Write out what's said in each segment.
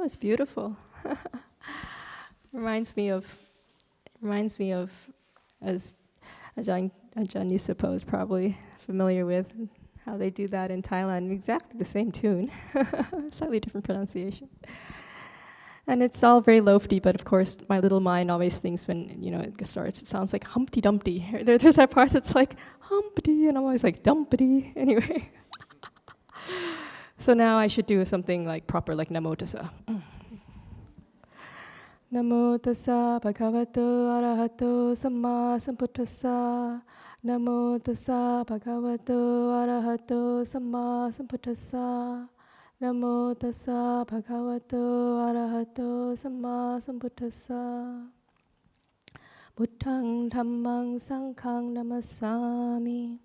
it's beautiful. reminds me of, as Ajahn Munissara is probably familiar with, how they do that in Thailand. Exactly the same tune, slightly different pronunciation. And it's all very lofty, but of course, my little mind always thinks when, it starts, it sounds like Humpty Dumpty. There's that part that's like, Humpty, and I'm always like, Dumpty, anyway. So now I should do something like proper, like Namo Tassa. Namo Tassa Bhagavato Arahato Samma Sambuddhassa. Namo Tassa Bhagavato Arahato Samma Sambuddhassa. Namo Tassa Bhagavato Arahato Samma Sambuddhassa. Buddhaṃ Dhammang Sanghaṃ Namasami.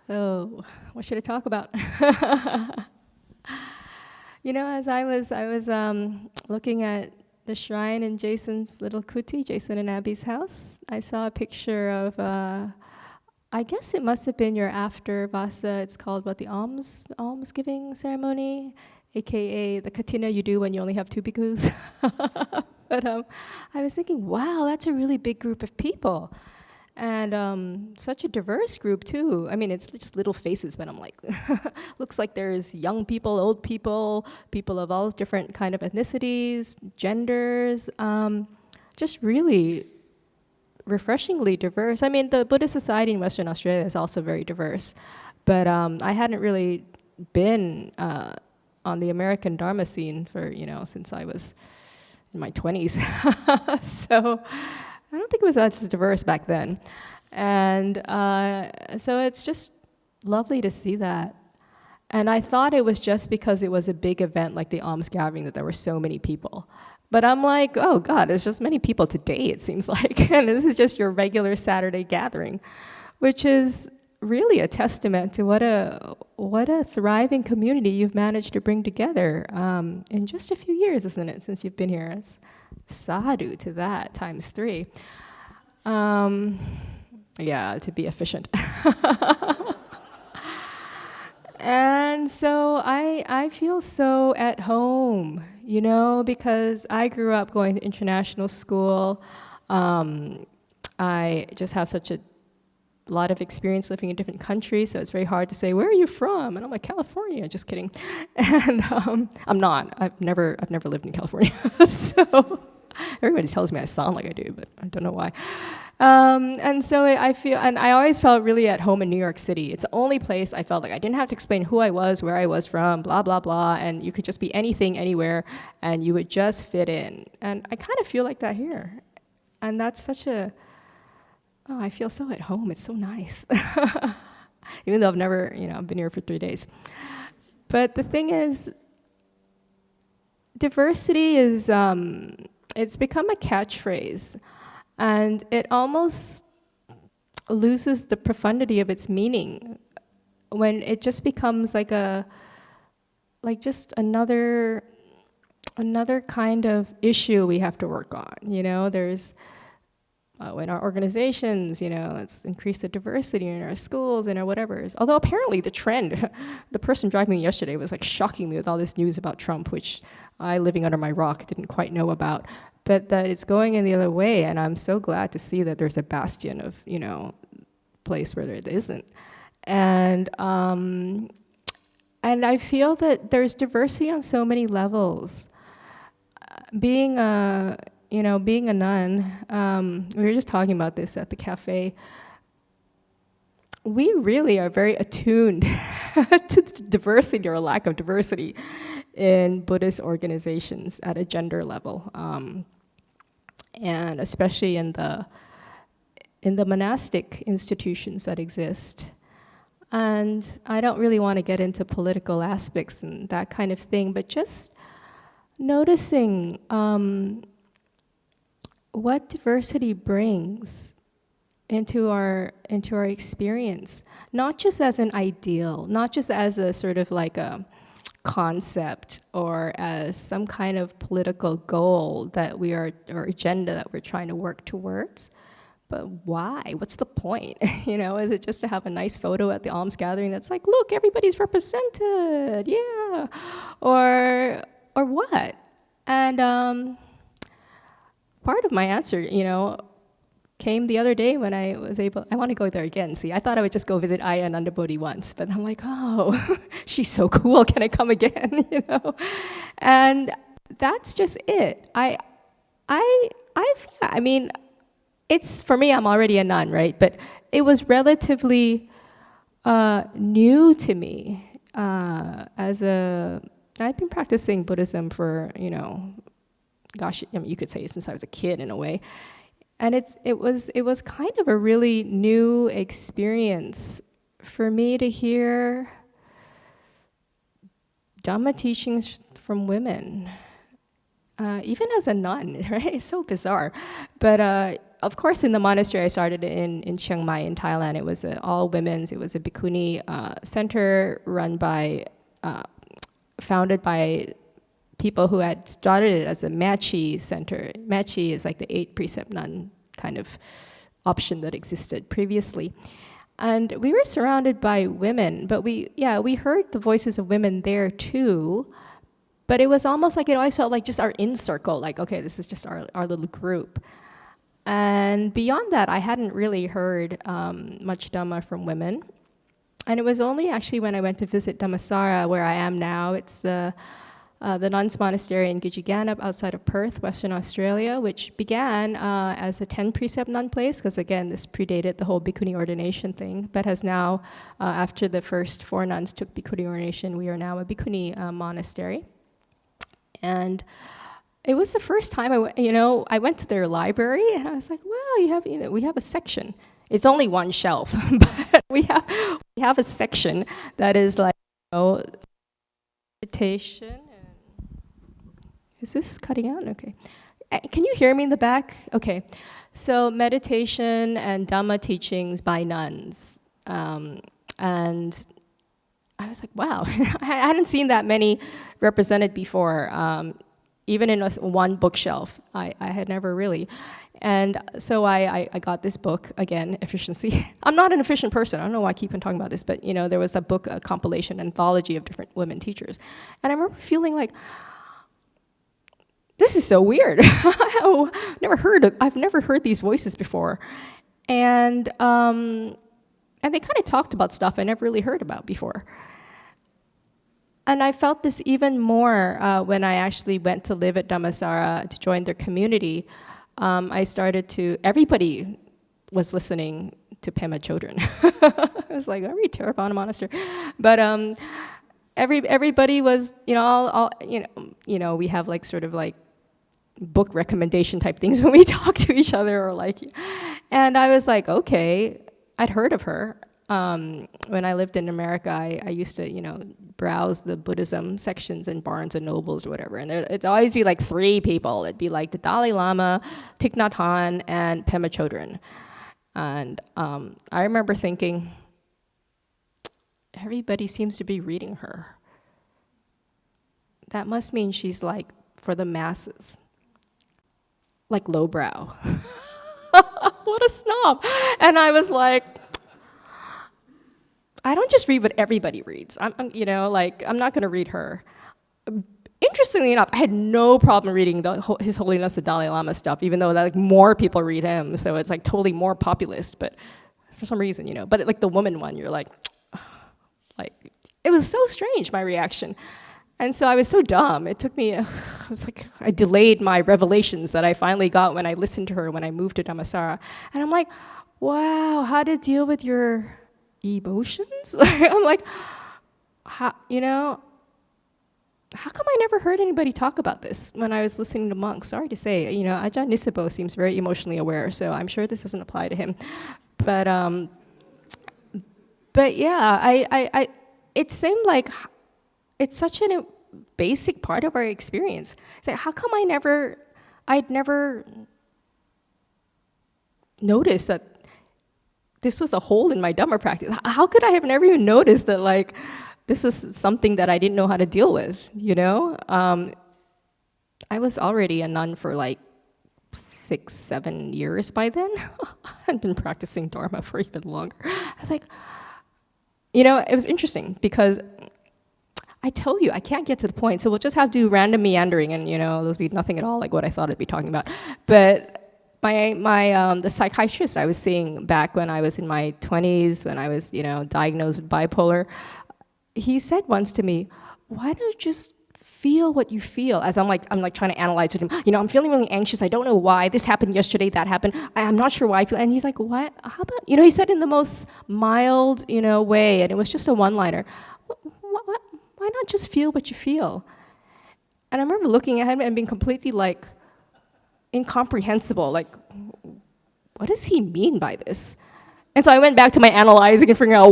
So, what should I talk about? As I was looking at the shrine in Jason's little kuti, Jason and Abby's house, I saw a picture of, I guess it must have been your after Vasa. It's called the almsgiving ceremony, aka the katina you do when you only have 2 bhikkhus. But I was thinking, wow, that's a really big group of people. And such a diverse group too. I mean, it's just little faces, but I'm like, looks like there's young people, old people, people of all different kind of ethnicities, genders, just really refreshingly diverse. I mean, the Buddhist society in Western Australia is also very diverse, but I hadn't really been on the American Dharma scene for, since I was in my 20s. So I don't think it was as diverse back then. And so it's just lovely to see that. And I thought it was just because it was a big event like the alms gathering that there were so many people. But I'm like, oh God, there's just many people today, it seems like. And this is just your regular Saturday gathering, which is really a testament to what a thriving community you've managed to bring together in just a few years, isn't it, since you've been here? It's sadhu to that, times 3. Yeah, to be efficient. And so I feel so at home, because I grew up going to international school. I just have such a lot of experience living in different countries, so it's very hard to say, where are you from? And I'm like, California, just kidding. And I'm not. I've never lived in California. So everybody tells me I sound like I do, but I don't know why. And so I always felt really at home in New York City. It's the only place I felt like I didn't have to explain who I was, where I was from, blah, blah, blah, and you could just be anything, anywhere, and you would just fit in. And I kind of feel like that here. And that's I feel so at home. It's so nice. Even though I've never, I've been here for 3 days. But the thing is, diversity is, it's become a catchphrase. And it almost loses the profundity of its meaning when it just becomes like just another kind of issue we have to work on. There's in our organizations, let's increase the diversity in our schools and our whatever. Although apparently the trend, the person driving me yesterday was like shocking me with all this news about Trump, which I, living under my rock, didn't quite know about. But that it's going in the other way, and I'm so glad to see that there's a bastion of, place where there isn't. And I feel that there's diversity on so many levels. Being a nun, we were just talking about this at the cafe. We really are very attuned to the diversity or lack of diversity in Buddhist organizations at a gender level, and especially in the monastic institutions that exist. And I don't really want to get into political aspects and that kind of thing, but just noticing what diversity brings into our experience, not just as an ideal, not just as a sort of like a concept or as some kind of political goal that or agenda that we're trying to work towards, but why? What's the point? Is it just to have a nice photo at the alms gathering that's like, look, everybody's represented, yeah, or what? And part of my answer, came the other day when I was able. I want to go there again. See, I thought I would just go visit Ayya Anandabodhi once, but I'm like, oh, she's so cool. Can I come again? And that's just it. It's for me. I'm already a nun, right? But it was relatively new to me I've been practicing Buddhism for you could say since I was a kid in a way. And it was kind of a really new experience for me to hear Dhamma teachings from women, even as a nun, right? It's so bizarre. But of course, in the monastery I started in Chiang Mai in Thailand, it was all women's. It was a Bhikkhuni center founded by people who had started it as a Machi center. Machi is like the 8 precept nun kind of option that existed previously. And we were surrounded by women, but we heard the voices of women there too, but it was almost like it always felt like just our in circle, like, okay, this is just our little group. And beyond that, I hadn't really heard much Dhamma from women. And it was only actually when I went to visit Dhammasara, where I am now. It's the Nuns Monastery in Gijigannap outside of Perth, Western Australia, which began as a 10 precept nun place, because again, this predated the whole Bhikkhuni ordination thing, but has now, after the first 4 nuns took Bhikkhuni ordination, we are now a Bhikkhuni monastery. And it was the first time I went to their library, and I was like, wow, we have a section. It's only one shelf, but we have a section that is like, meditation. Is this cutting out? Okay. Can you hear me in the back? Okay. So meditation and Dhamma teachings by nuns. And I was like, wow, I hadn't seen that many represented before. Even in one bookshelf, I had never really. And so I got this book, again, Efficiency. I'm not an efficient person. I don't know why I keep on talking about this, but there was a book, a compilation, anthology of different women teachers. And I remember feeling like, this is so weird. I've never heard these voices before. And they kind of talked about stuff I never really heard about before. And I felt this even more when I actually went to live at Dhammasara to join their community. Everybody was listening to Pema Chodron. I was like, are we Theravada monastery? But everybody was, we have like sort of like book recommendation type things when we talk to each other, and I was like, okay, I'd heard of her. When I lived in America, I used to, browse the Buddhism sections in Barnes and Nobles or whatever, and it'd always be like 3 people. It'd be like the Dalai Lama, Thich Nhat Hanh, and Pema Chodron. And I remember thinking, everybody seems to be reading her. That must mean she's like for the masses, like lowbrow. What a snob. And I was like, I don't just read what everybody reads. I'm not going to read her. Interestingly enough, I had no problem reading His Holiness the Dalai Lama stuff, even though more people read him, so it's like totally more populist. But for some reason, but like the woman one, you're like, it was so strange, my reaction. And so I was so dumb. It took me, I delayed my revelations that I finally got when I listened to her when I moved to Dhammasara. And I'm like, wow, how to deal with your emotions? I'm like, how come I never heard anybody talk about this when I was listening to monks? Sorry to say, Ajahn Munissara seems very emotionally aware, so I'm sure this doesn't apply to him. But yeah, it seemed like it's such a basic part of our experience. It's like, how come I'd never noticed that this was a hole in my Dhamma practice? How could I have never even noticed that this was something that I didn't know how to deal with, I was already a nun for 6, 7 years by then. I'd been practicing Dharma for even longer. I was like, it was interesting because I told you I can't get to the point, so we'll just have to do random meandering, and there'll be nothing at all like what I thought I'd be talking about. But the psychiatrist I was seeing back when I was in my 20s, when I was diagnosed with bipolar, he said once to me, "Why don't you just feel what you feel?" As I'm trying to analyze it. I'm feeling really anxious. I don't know why. This happened yesterday. That happened. I'm not sure why I feel. And he's like, "What? How about?" He said in the most mild, way, and it was just a one-liner. Why not just feel what you feel? And I remember looking at him and being completely like incomprehensible. Like, what does he mean by this? And so I went back to my analyzing and figuring out,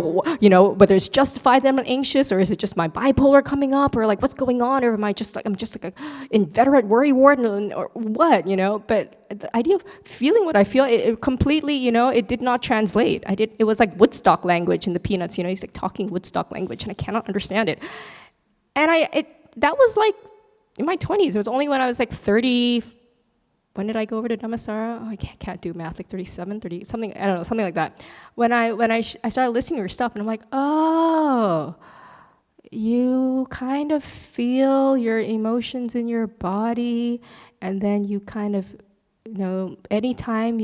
whether it's justified that I'm anxious, or is it just my bipolar coming up, or like what's going on, or am I just like, I'm just like an inveterate worry ward, or what, But the idea of feeling what I feel, it completely, it did not translate. It was like Woodstock language in the Peanuts, he's like talking Woodstock language, and I cannot understand it. And that was like in my 20s. It was only when I was like 30. When did I go over to Dhammasara? Oh, I can't do math, like 37, 30, something, I don't know, something like that. When I started listening to her stuff, and I'm like, oh, you kind of feel your emotions in your body, and then you kind of, anytime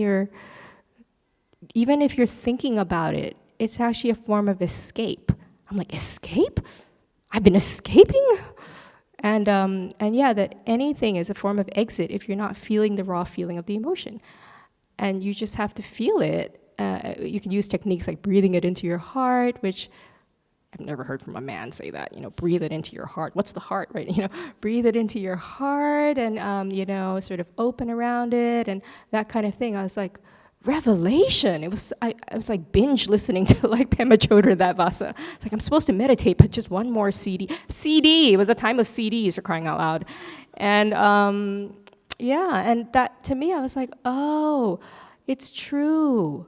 even if you're thinking about it, it's actually a form of escape. I'm like, escape? I've been escaping? And yeah, that anything is a form of exit if you're not feeling the raw feeling of the emotion. And you just have to feel it. You can use techniques like breathing it into your heart, which I've never heard from a man say that, breathe it into your heart. What's the heart, right? Breathe it into your heart and, sort of open around it and that kind of thing. I was like, revelation. I was like binge listening to like Pema Chodron, that Vasa. It's like I'm supposed to meditate, but just one more CD. It was a time of CDs, for crying out loud. And and that to me, I was like, oh, it's true.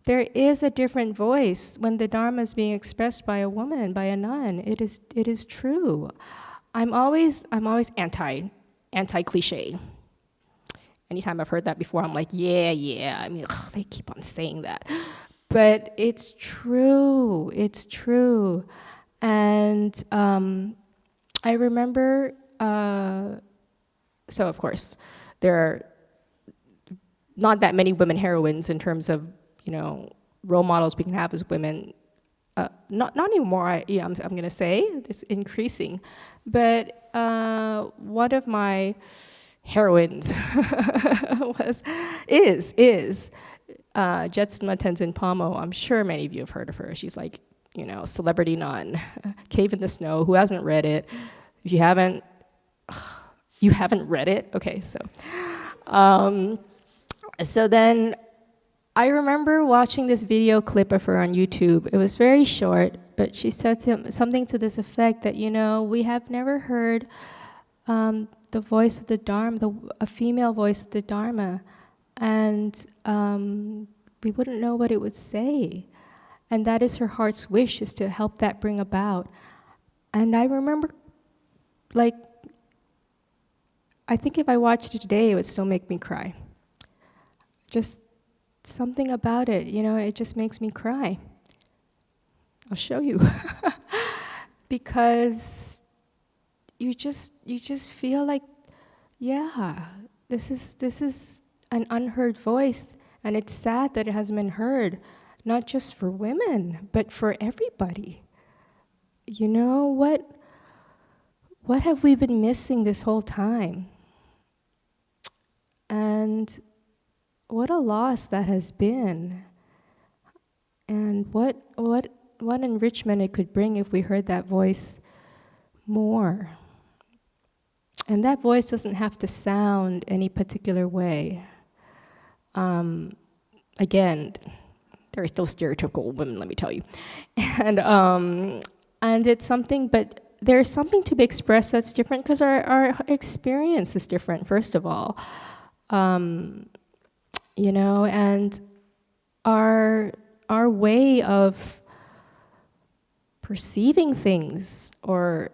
There is a different voice when the Dharma is being expressed by a woman, by a nun. It is true. I'm always anti-cliche. Anytime I've heard that before, I'm like, yeah. I mean, they keep on saying that. But it's true. And I remember, so of course, there are not that many women heroines in terms of, role models we can have as women. Not anymore, I'm going to say. It's increasing. But one of my heroines is Jetsma Tenzin Palmo. I'm sure many of you have heard of her. She's like, celebrity nun, Cave in the Snow. Who hasn't read it? If you haven't read it? Okay, so then I remember watching this video clip of her on YouTube. It was very short, but she said something to this effect that, we have never heard the voice of the Dharma, a female voice of the Dharma, and we wouldn't know what it would say. And that is her heart's wish, is to help that bring about. And I remember, I think if I watched it today, it would still make me cry. Just something about it, it just makes me cry. I'll show you. Because you just feel like, yeah, this is an unheard voice, and it's sad that it hasn't been heard, not just for women, but for everybody. What have we been missing this whole time? And what a loss that has been. And what enrichment it could bring if we heard that voice more. And that voice doesn't have to sound any particular way. Again, there is no stereotypical women, let me tell you. And it's something, but there's something to be expressed that's different because our experience is different, first of all. And our way of perceiving things or,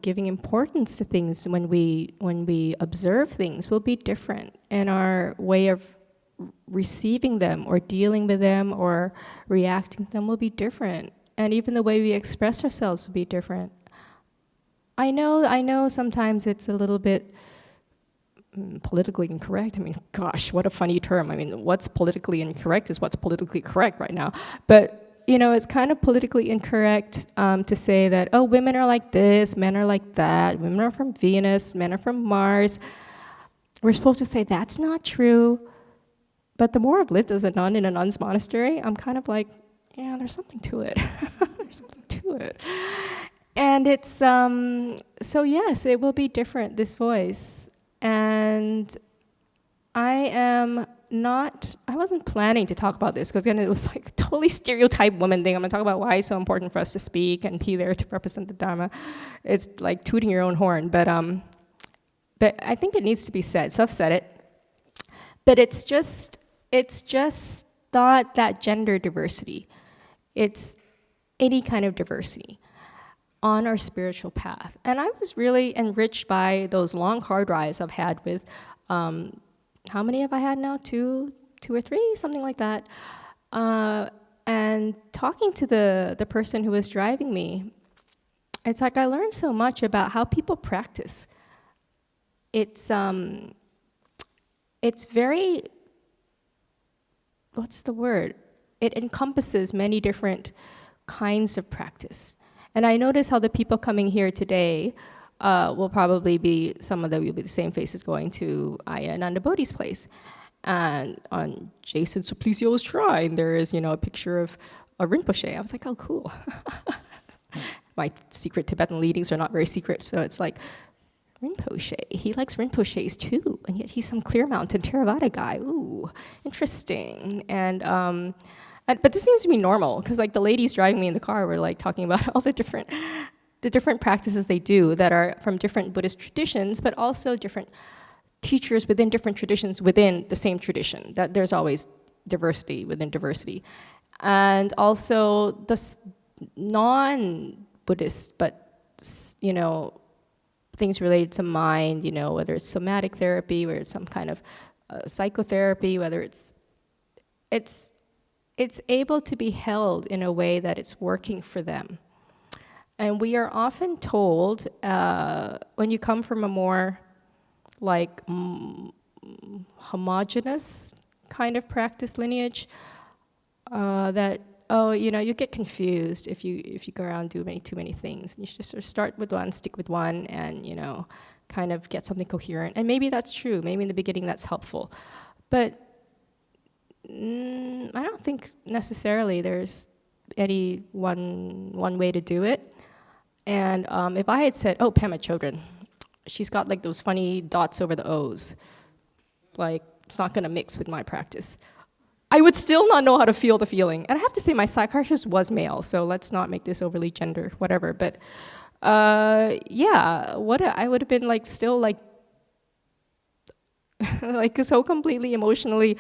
giving importance to things when we observe things will be different. And our way of receiving them or dealing with them or reacting to them will be different. And even the way we express ourselves will be different. I know sometimes it's a little bit politically incorrect. I mean, gosh, what a funny term. I mean, what's politically incorrect is what's politically correct right now. But, it's kind of politically incorrect to say that, oh, women are like this, men are like that, women are from Venus, men are from Mars. We're supposed to say that's not true. But the more I've lived as a nun in a nun's monastery, I'm kind of like, yeah, there's something to it. There's something to it. And it's, so yes, it will be different, this voice. And I wasn't planning to talk about this, because again, it was like a totally stereotyped woman thing. I'm gonna talk about why it's so important for us to speak and be there to represent the Dharma. It's like tooting your own horn, but I think it needs to be said, so I've said it. But it's just not that gender diversity. It's any kind of diversity on our spiritual path. And I was really enriched by those long car drives I've had with, how many have I had now? Two or three, something like that. And talking to the person who was driving me, it's like I learned so much about how people practice. It's very, what's the word? It encompasses many different kinds of practice. And I notice how the people coming here today will probably be, some of them will be the same faces going to Ayya Ananda Bodhi's place. And on Jason Suplicy's shrine, there is, a picture of a Rinpoche. I was like, oh, cool. My secret Tibetan leadings are not very secret, so it's like, Rinpoche, he likes Rinpoches too, and yet he's some Clear Mountain Theravada guy. Ooh, interesting. But this seems to be normal, because like the ladies driving me in the car were like talking about all the different practices they do that are from different Buddhist traditions, but also different teachers within different traditions within the same tradition. That there's always diversity within diversity, and also the non-Buddhist, but things related to mind. Whether it's somatic therapy, whether it's some kind of psychotherapy, whether it's able to be held in a way that it's working for them. And we are often told, when you come from a more like homogeneous kind of practice lineage, that, you get confused if you go around doing too many things. And you should just sort of start with one, stick with one, and, kind of get something coherent. And maybe that's true. Maybe in the beginning that's helpful. But I don't think necessarily there's any one way to do it. And if I had said, oh, Pema Chodron, she's got like those funny dots over the O's, like it's not gonna mix with my practice, I would still not know how to feel the feeling. And I have to say my psychiatrist was male, so let's not make this overly gender, whatever. But I would have been like still like like so completely emotionally,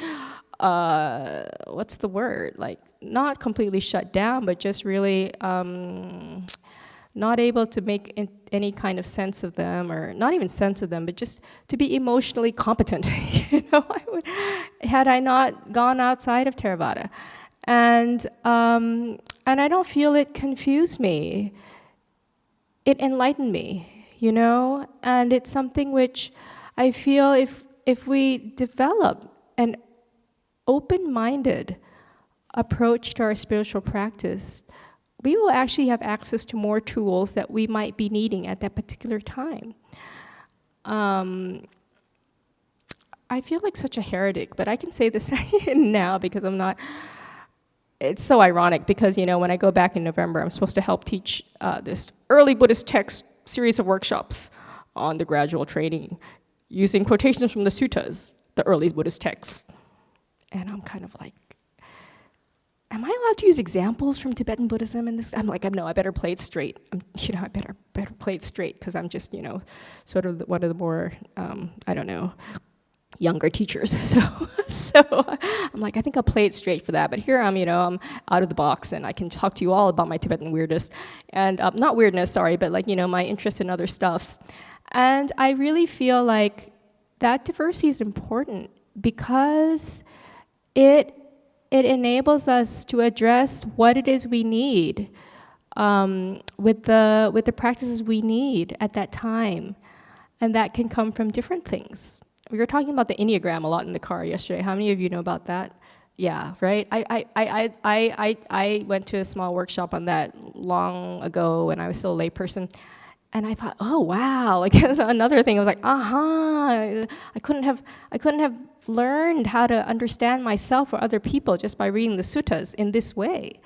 what's the word? Like not completely shut down, but just really not able to make any kind of sense of them, or not even sense of them, but just to be emotionally competent. Had I not gone outside of Theravada, and I don't feel it confused me. It enlightened me, and it's something which I feel if we develop an open-minded approach to our spiritual practice, we will actually have access to more tools that we might be needing at that particular time. I feel like such a heretic, but I can say this now because I'm not. It's so ironic because, when I go back in November, I'm supposed to help teach this early Buddhist text series of workshops on the gradual training using quotations from the suttas, the early Buddhist texts. And I'm kind of like, am I allowed to use examples from Tibetan Buddhism in this? I'm like, no, I better play it straight. I better play it straight because I'm just, sort of one of the more, younger teachers. So I'm like, I think I'll play it straight for that. But here I'm out of the box, and I can talk to you all about my Tibetan weirdness. And not weirdness, sorry, but like, my interest in other stuffs. And I really feel like that diversity is important because it enables us to address what it is we need with the practices we need at that time. And that can come from different things. We were talking about the Enneagram a lot in the car yesterday. How many of you know about that? Yeah, right? I went to a small workshop on that long ago when I was still a layperson. And I thought, oh wow, like that's another thing. I was like, I couldn't have learned how to understand myself or other people just by reading the suttas in this way.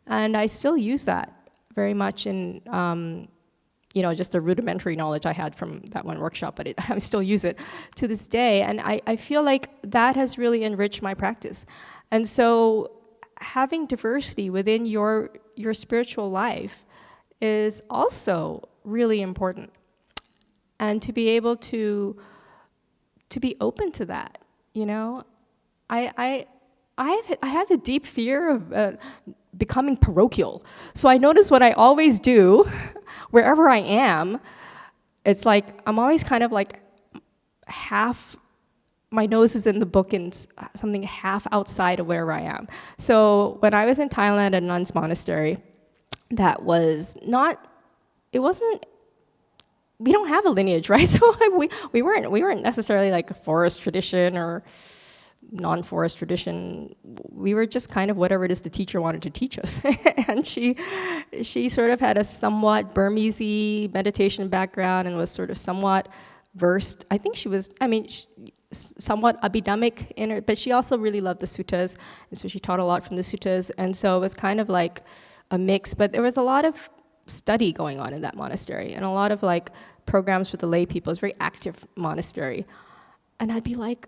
And I still use that very much in just the rudimentary knowledge I had from that one workshop, but I still use it to this day. And I feel like that has really enriched my practice. And so having diversity within your spiritual life is also really important. And to be able to be open to that, I have a deep fear of becoming parochial. So I notice what I always do, wherever I am, it's like I'm always kind of like half, my nose is in the book and something half outside of wherever I am. So when I was in Thailand at a nuns monastery, that was not, it wasn't, we don't have a lineage, right? So we weren't necessarily like a forest tradition or non-forest tradition. We were just kind of whatever it is the teacher wanted to teach us. And she sort of had a somewhat Burmese-y meditation background and was sort of somewhat versed. I think she was, somewhat Abhidhammic in her, but she also really loved the suttas, and so she taught a lot from the suttas, and so it was kind of like a mix, but there was a lot of study going on in that monastery, and a lot of like programs for the lay people. It was a very active monastery. And I'd be like,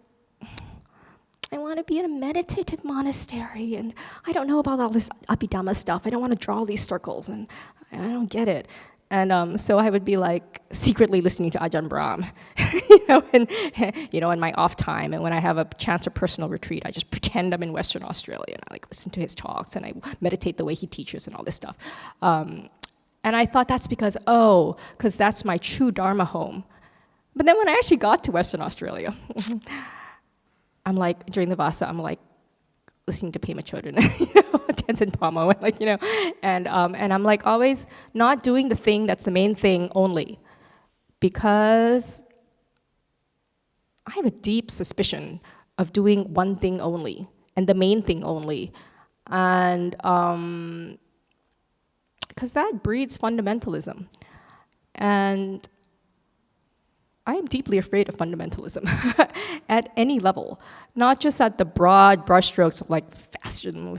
I want to be in a meditative monastery, and I don't know about all this Abhidhamma stuff. I don't want to draw these circles, and I don't get it. And so I would be like secretly listening to Ajahn Brahm, in my off time. And when I have a chance or personal retreat, I just pretend I'm in Western Australia, and I like listen to his talks, and I meditate the way he teaches and all this stuff. And I thought that's because that's my true Dharma home. But then when I actually got to Western Australia, I'm like, during the Vasa, I'm like listening to Pema Chodron, Tenzin Palmo, and I'm like always not doing the thing that's the main thing only, because I have a deep suspicion of doing one thing only and the main thing only, and because that breeds fundamentalism, and I am deeply afraid of fundamentalism at any level, not just at the broad brushstrokes of like fashion,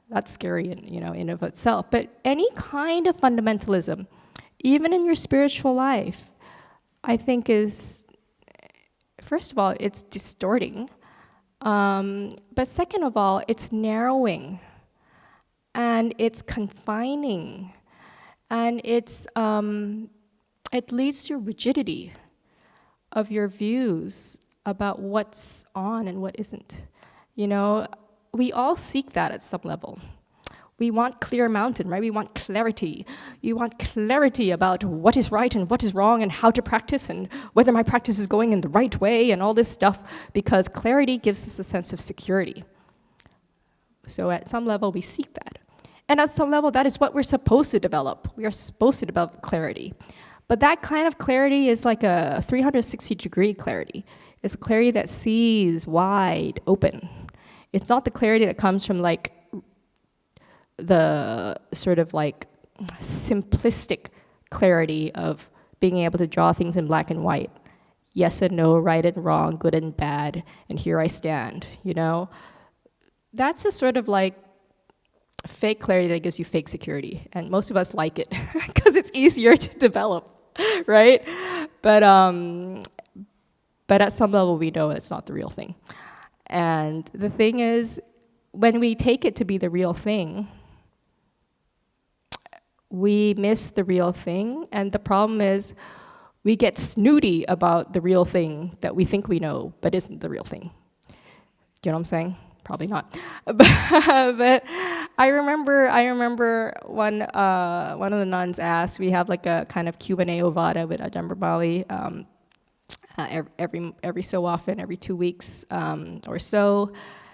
that's scary in of itself, but any kind of fundamentalism, even in your spiritual life, I think is, first of all, it's distorting, but second of all, it's narrowing, and it's confining, and it leads to rigidity of your views about what's on and what isn't. We all seek that at some level. We want clear mountain, right? We want clarity. You want clarity about what is right and what is wrong and how to practice and whether my practice is going in the right way and all this stuff, because clarity gives us a sense of security. So at some level, we seek that. And at some level, that is what we're supposed to develop. We are supposed to develop clarity. But that kind of clarity is like a 360-degree clarity. It's a clarity that sees wide open. It's not the clarity that comes from like the sort of like simplistic clarity of being able to draw things in black and white. Yes and no, right and wrong, good and bad, and here I stand, That's a sort of like fake clarity that gives you fake security. And most of us like it because it's easier to develop. Right? But at some level we know it's not the real thing. And the thing is, when we take it to be the real thing, we miss the real thing. And the problem is, we get snooty about the real thing that we think we know, but isn't the real thing. Do you know what I'm saying? Probably not. But I remember one of the nuns asked, we have like a kind of Q&A Ovada with Ajahn Bali every so often, every 2 weeks or so.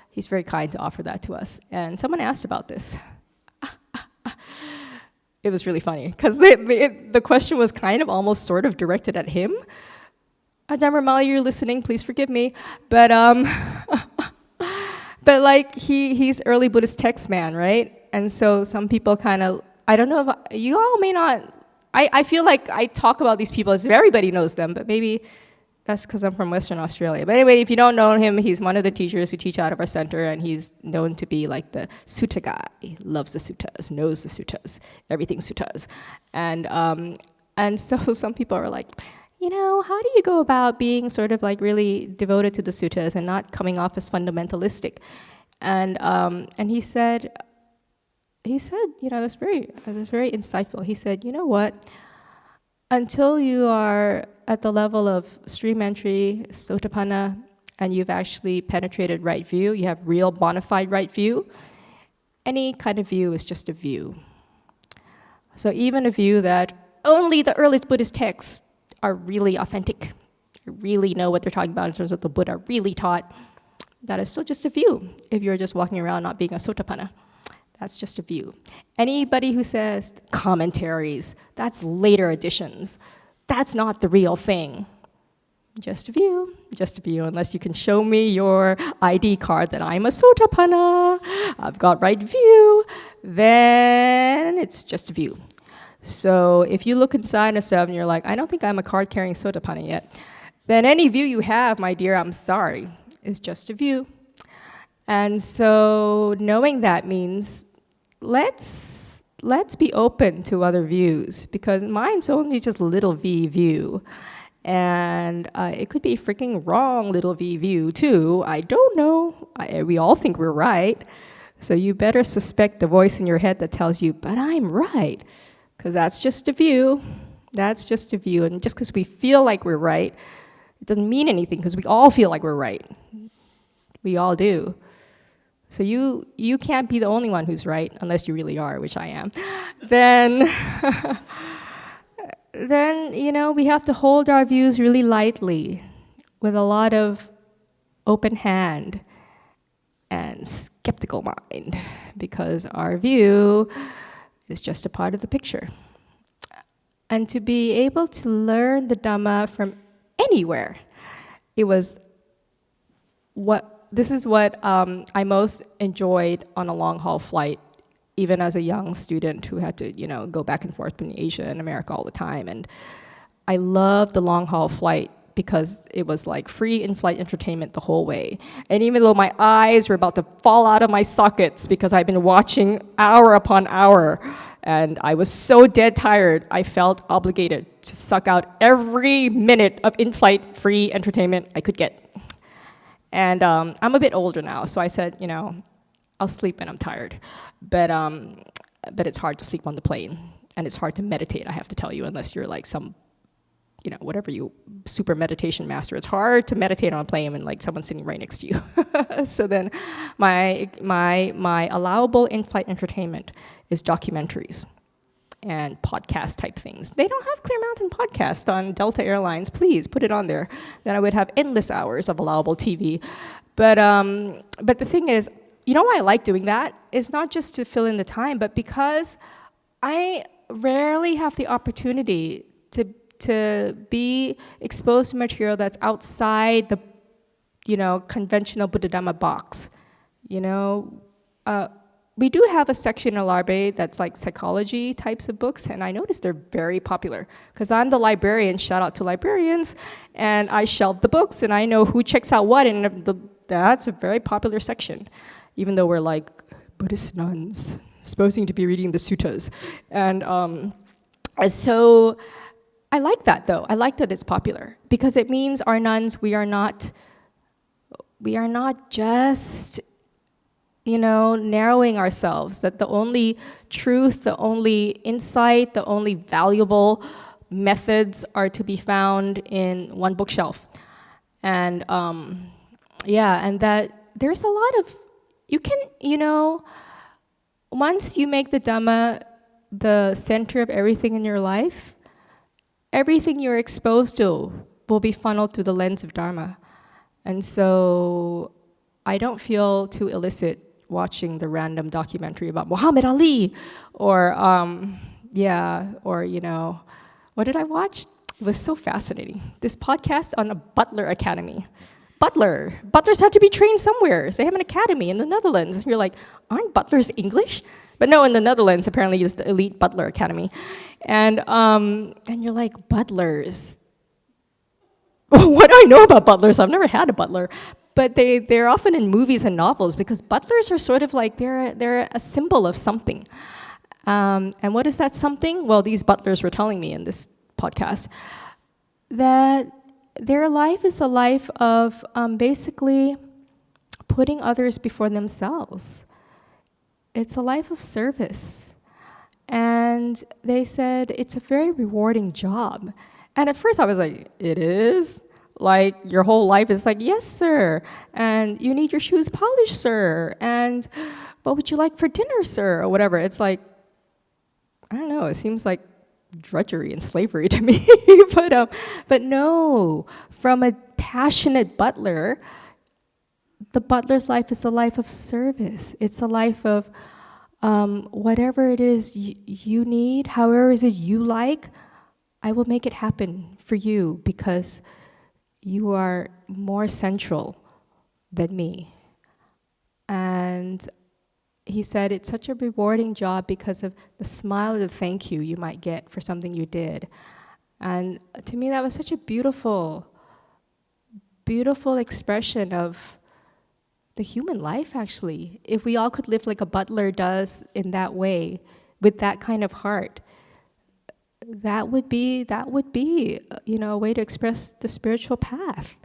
He's very kind to offer that to us. And someone asked about this. It was really funny, because the question was kind of almost sort of directed at him. Ajahn Bali, you're listening, please forgive me. But but like he's early Buddhist text man, right? And so some people kind of, I don't know if you all may not, I feel like I talk about these people as if everybody knows them, but maybe that's because I'm from Western Australia. But anyway, if you don't know him, he's one of the teachers who teach out of our center, and he's known to be like the sutta guy. He loves the suttas, knows the suttas, everything suttas. And so some people are like, you know, how do you go about being sort of like really devoted to the suttas and not coming off as fundamentalistic? And he said, you know, it was very insightful. He said, you know what? Until you are at the level of stream entry, Sotāpanna, and you've actually penetrated right view, you have real bona fide right view, any kind of view is just a view. So even a view that only the earliest Buddhist texts are really authentic, really know what they're talking about in terms of the Buddha really taught, that is still just a view if you're just walking around not being a Sotāpanna. That's just a view. Anybody who says commentaries, that's later additions. That's not the real thing. Just a view, unless you can show me your ID card that I'm a Sotāpanna, I've got right view, then it's just a view. So if you look inside yourself and you're like, I don't think I'm a card-carrying Sotāpanna yet, then any view you have, my dear, I'm sorry, is just a view. And so knowing that means let's be open to other views, because mine's only just little v view. And it could be freaking wrong little v view too. I don't know. We all think we're right. So you better suspect the voice in your head that tells you, but I'm right. Because that's just a view. That's just a view. And just because we feel like we're right, it doesn't mean anything, because we all feel like we're right. We all do. So you can't be the only one who's right, unless you really are, which I am. Then you know, we have to hold our views really lightly, with a lot of open hand and skeptical mind, because our view is just a part of the picture. And to be able to learn the Dhamma from anywhere, this is what I most enjoyed on a long-haul flight, even as a young student who had to, you know, go back and forth between Asia and America all the time. And I loved the long-haul flight because it was like free in-flight entertainment the whole way. And even though my eyes were about to fall out of my sockets because I'd been watching hour upon hour, and I was so dead tired, I felt obligated to suck out every minute of in-flight free entertainment I could get. And I'm a bit older now, so I said, you know, I'll sleep when I'm tired. But it's hard to sleep on the plane, and it's hard to meditate, I have to tell you, unless you're like some, you know, whatever you, super meditation master. It's hard to meditate on a plane when like someone's sitting right next to you. So then my allowable in-flight entertainment is documentaries and podcast type things. They don't have Clear Mountain podcast on Delta Airlines. Please put it on there. Then I would have endless hours of allowable TV. But the thing is, you know why I like doing that? It's not just to fill in the time, but because I rarely have the opportunity to be exposed to material that's outside the, you know, conventional Buddha Dhamma box. You know, we do have a section in our library that's like psychology types of books, and I noticed they're very popular because I'm the librarian, shout out to librarians, and I shelve the books and I know who checks out what, and that's a very popular section, even though we're like Buddhist nuns, supposing to be reading the suttas. And so I like that though. I like that it's popular because it means our nuns, we are not just, you know, narrowing ourselves, that the only truth, the only insight, the only valuable methods are to be found in one bookshelf. And and that there's a lot of, once you make the Dhamma the center of everything in your life, everything you're exposed to will be funneled through the lens of Dharma. And so I don't feel too illicit watching the random documentary about Muhammad Ali or what did I watch? It was so fascinating. This podcast on a Butler Academy. Butlers had to be trained somewhere. So they have an academy in the Netherlands. And you're like, aren't butlers English? But no, in the Netherlands, apparently it's the elite Butler Academy. And you're like, butlers. What do I know about butlers? I've never had a butler. But they're often in movies and novels because butlers are sort of like, they're a symbol of something. And what is that something? Well, these butlers were telling me in this podcast that their life is a life of basically putting others before themselves. It's a life of service. And they said it's a very rewarding job. And at first I was like, it is? Like your whole life is like, yes, sir. And you need your shoes polished, sir. And what would you like for dinner, sir? Or whatever. It's like, I don't know, it seems like drudgery and slavery to me. But no, from a passionate butler, the butler's life is a life of service. It's a life of whatever it is you need, however is it you like, I will make it happen for you because you are more central than me. And he said it's such a rewarding job because of the smile or the thank you might get for something you did. And to me, that was such a beautiful, beautiful expression of the human life, actually. If we all could live like a butler does in that way, with that kind of heart, that would be, a way to express the spiritual path,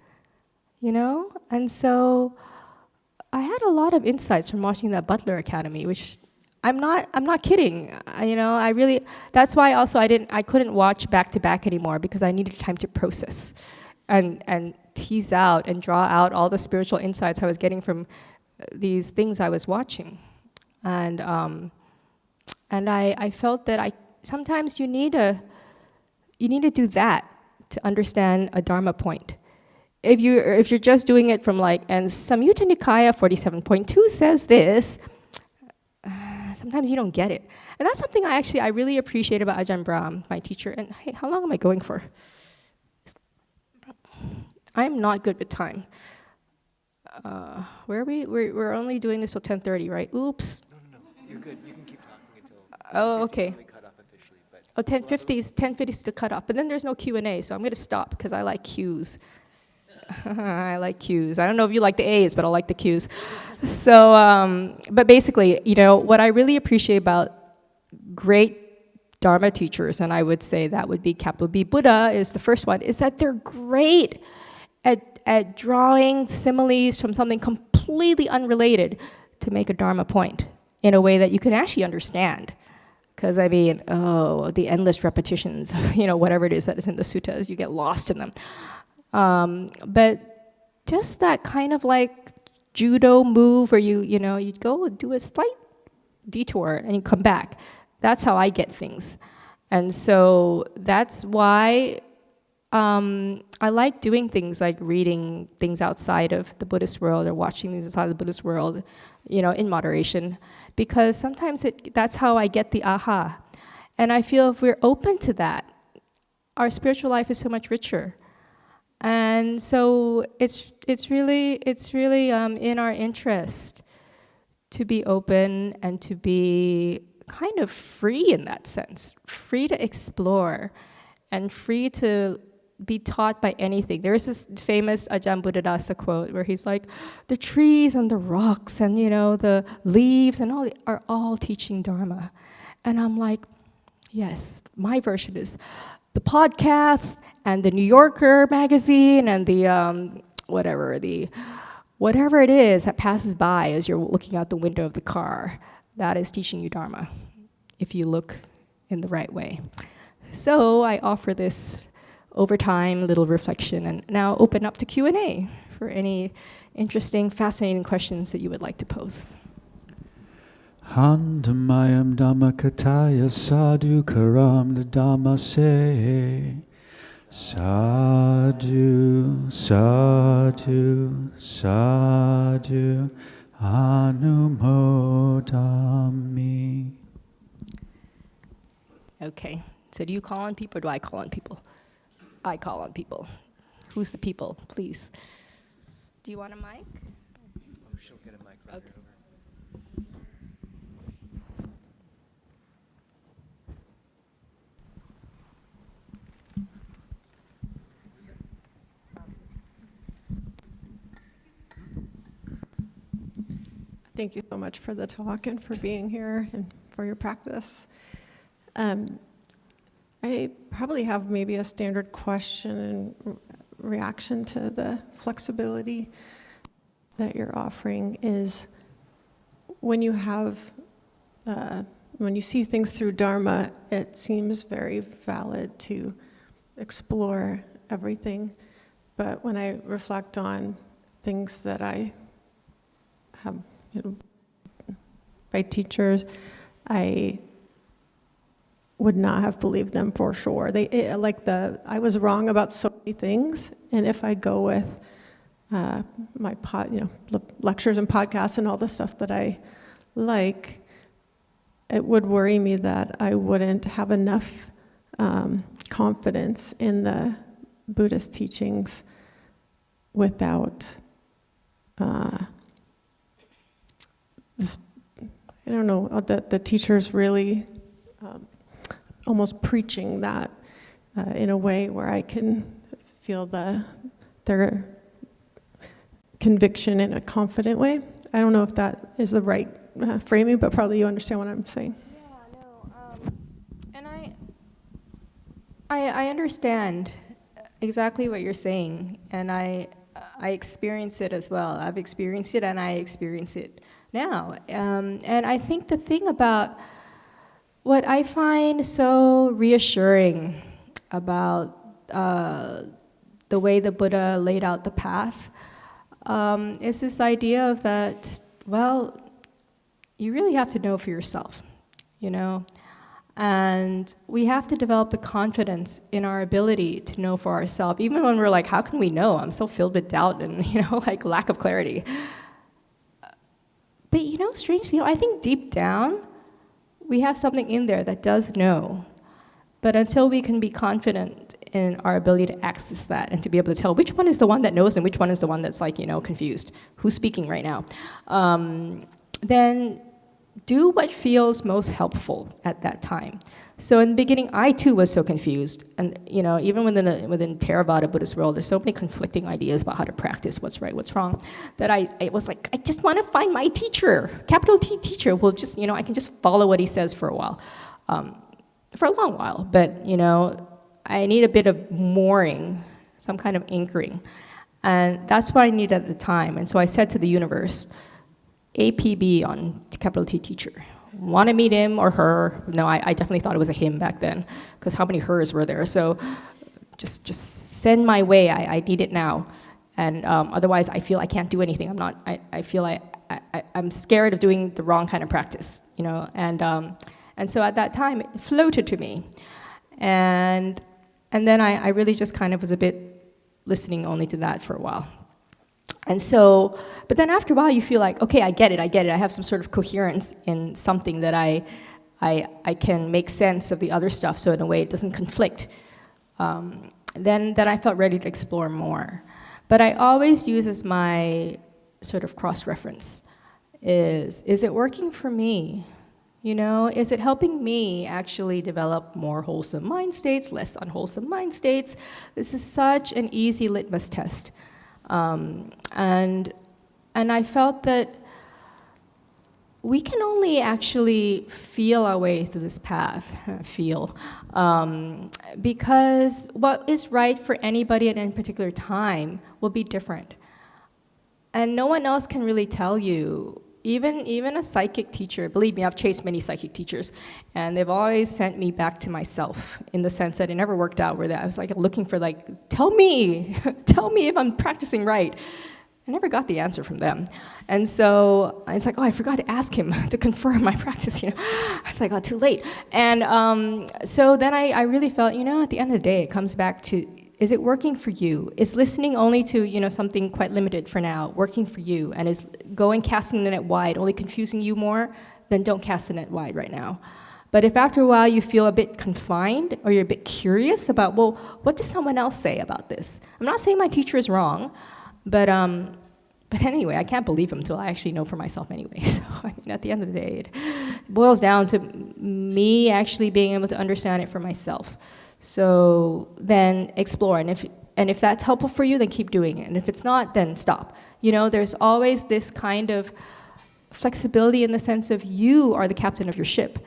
And so I had a lot of insights from watching that Butler Academy, which I'm not kidding. I really, that's why also I couldn't watch back to back anymore because I needed time to process and tease out and draw out all the spiritual insights I was getting from these things I was watching. And I felt that sometimes you need to do that to understand a Dharma point. If you're just doing it from and Samyutta Nikaya 47.2 says this, sometimes you don't get it. And that's something I really appreciate about Ajahn Brahm, my teacher. And hey, how long am I going for? I'm not good with time. Where are we? We're only doing this till 10:30, right? Oops. No. You're good. You can keep talking until. Oh, okay. Cut off officially, but 10:50 is the cutoff. But then there's no Q&A, so I'm going to stop because I like Q's. I like Q's. I don't know if you like the A's, but I like the Q's. So, but basically, what I really appreciate about great Dharma teachers, and I would say that would be capital B Buddha is the first one, is that they're great at drawing similes from something completely unrelated to make a Dharma point in a way that you can actually understand. Because the endless repetitions of, whatever it is that is in the suttas, you get lost in them. But just that kind of judo move where you go do a slight detour and you come back. That's how I get things. And so that's why I like doing things like reading things outside of the Buddhist world or watching things outside of the Buddhist world, in moderation, because sometimes that's how I get the aha. And I feel if we're open to that, our spiritual life is so much richer. And so it's really in our interest to be open and to be kind of free in that sense, free to explore and free to be taught by anything. There is this famous Ajahn Buddhadasa quote where he's like, the trees and the rocks and the leaves and all are all teaching Dharma. And I'm like, yes, my version is the podcast and the New Yorker magazine and the whatever it is that passes by as you're looking out the window of the car, that is teaching you Dharma, if you look in the right way. So I offer this over time little reflection and now open up to Q&A for any interesting, fascinating questions that you would like to pose. Handamayam Dhammakataya Sadhu Karam Dhammasare Sadhu, sadhu, sadhu Anumodami. Okay, so do you call on people or do I call on people? I call on people. Who's the people, please? Do you want a mic? Oh, she'll get a mic right Okay. over. Thank you so much for the talk and for being here and for your practice. I probably have maybe a standard question and reaction to the flexibility that you're offering is when you have, when you see things through Dharma, it seems very valid to explore everything. But when I reflect on things that I have, by teachers, I would not have believed them for sure. I was wrong about so many things, and if I go with my lectures and podcasts and all the stuff that I like, it would worry me that I wouldn't have enough confidence in the Buddhist teachings without the teachers really almost preaching that in a way where I can feel their conviction in a confident way. I don't know if that is the right framing, but probably you understand what I'm saying. Yeah, no, and I understand exactly what you're saying, and I experience it as well. I've experienced it, and I experience it now. And I think the thing about what I find so reassuring about the way the Buddha laid out the path is this idea of that, well, you really have to know for yourself, and we have to develop the confidence in our ability to know for ourselves, even when we're like, how can we know? I'm so filled with doubt and, lack of clarity. But, strangely, I think deep down, we have something in there that does know. But until we can be confident in our ability to access that and to be able to tell which one is the one that knows and which one is the one that's confused, who's speaking right now, then do what feels most helpful at that time. So in the beginning, I too was so confused. And even within Theravada Buddhist world, there's so many conflicting ideas about how to practice, what's right, what's wrong, that I was like, I just want to find my teacher, capital T teacher, will just, I can just follow what he says for a while, for a long while. But, I need a bit of mooring, some kind of anchoring. And that's what I needed at the time. And so I said to the universe, APB on capital T teacher. Want to meet him or her? No, I definitely thought it was a him back then, because how many hers were there? So just send my way. I need it now, and otherwise I feel I can't do anything. I feel I'm scared of doing the wrong kind of practice, And so at that time it floated to me, and then I really just kind of was a bit listening only to that for a while. And so, but then after a while you feel like, okay, I get it. I have some sort of coherence in something that I can make sense of the other stuff, so in a way it doesn't conflict. Then I felt ready to explore more. But I always use as my sort of cross-reference is it working for me? Is it helping me actually develop more wholesome mind states, less unwholesome mind states? This is such an easy litmus test. And I felt that we can only actually feel our way through this path, because what is right for anybody at any particular time will be different. And no one else can really tell you, even a psychic teacher, believe me, I've chased many psychic teachers, and they've always sent me back to myself in the sense that it never worked out where I was like looking for like, tell me if I'm practicing right. I never got the answer from them. And so it's like, oh, I forgot to ask him to confirm my practice, you know. It's like, oh, too late. And so then I really felt, you know, at the end of the day, it comes back to, is it working for you? Is listening only to, you know, something quite limited for now working for you? And is going casting the net wide only confusing you more? Then don't cast the net wide right now. But if after a while you feel a bit confined or you're a bit curious about, well, what does someone else say about this? I'm not saying my teacher is wrong, but anyway, I can't believe him until I actually know for myself anyway. So I mean, at the end of the day, it boils down to me actually being able to understand it for myself. So then explore, and if that's helpful for you, then keep doing it. And if it's not, then stop. You know, there's always this kind of flexibility in the sense of you are the captain of your ship.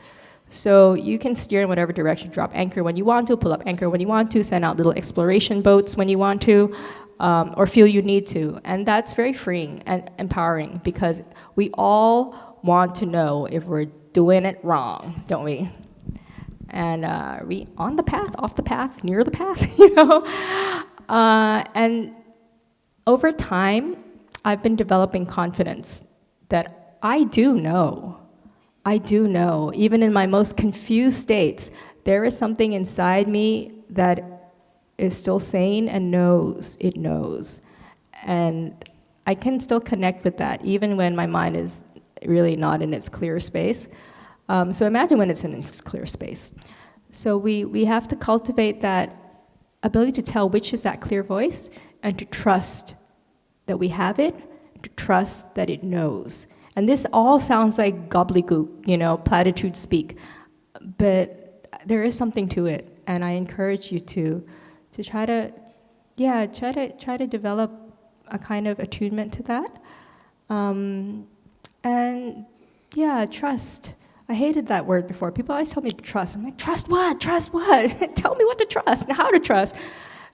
So you can steer in whatever direction, drop anchor when you want to, pull up anchor when you want to, send out little exploration boats when you want to, or feel you need to. And that's very freeing and empowering because we all want to know if we're doing it wrong, don't we? And are we on the path, off the path, near the path, you know? And over time, I've been developing confidence that I do know, even in my most confused states, there is something inside me that is still sane and knows it knows. And I can still connect with that, even when my mind is really not in its clear space. So imagine when it's in its clear space. So we have to cultivate that ability to tell which is that clear voice and to trust that we have it, to trust that it knows. And this all sounds like gobbledygook, you know, platitude speak, but there is something to it, and I encourage you to try to develop a kind of attunement to that, and trust. I hated that word before. People always told me to trust. I'm like, trust what? Trust what? Tell me what to trust and how to trust.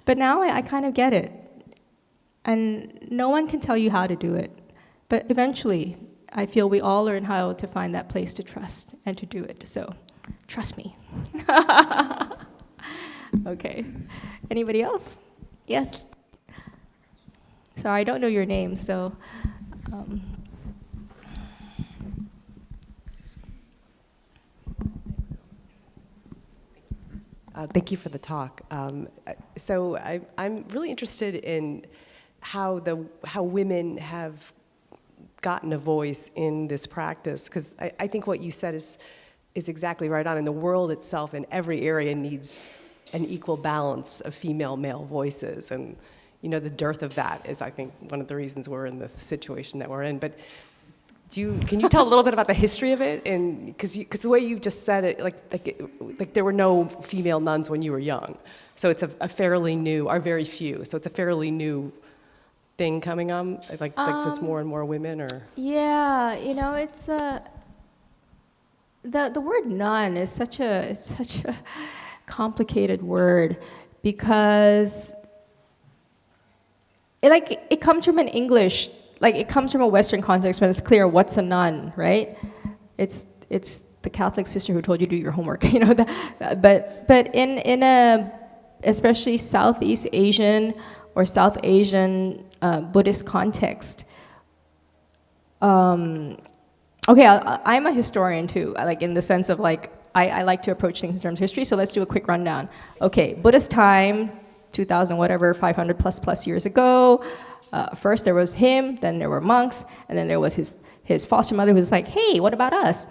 But now I kind of get it. And no one can tell you how to do it. But eventually, I feel we all learn how to find that place to trust and to do it. So, trust me. Okay. Anybody else? Yes? Sorry, I don't know your name, so... Thank you for the talk. So I'm really interested in how women have gotten a voice in this practice, because I think what you said is exactly right on. And the world itself in every area needs an equal balance of female-male voices. And you know, the dearth of that is, I think, one of the reasons we're in the situation that we're in. But can you tell a little bit about the history of it? And because the way you just said it, like there were no female nuns when you were young, so it's a fairly new, or very few. So it's a fairly new thing coming on. Like there's more and more women, or yeah, you know, it's the word nun is such a complicated word because it comes from an English. Like, it comes from a Western context when it's clear what's a nun, right? It's the Catholic sister who told you to do your homework, you know. But in a especially Southeast Asian or South Asian Buddhist context, I'm a historian too. Like, in the sense of like I like to approach things in terms of history. So let's do a quick rundown. Okay, Buddhist time, 2000 whatever, 500 plus years ago. First there was him, then there were monks, and then there was his foster mother who was like, hey, what about us?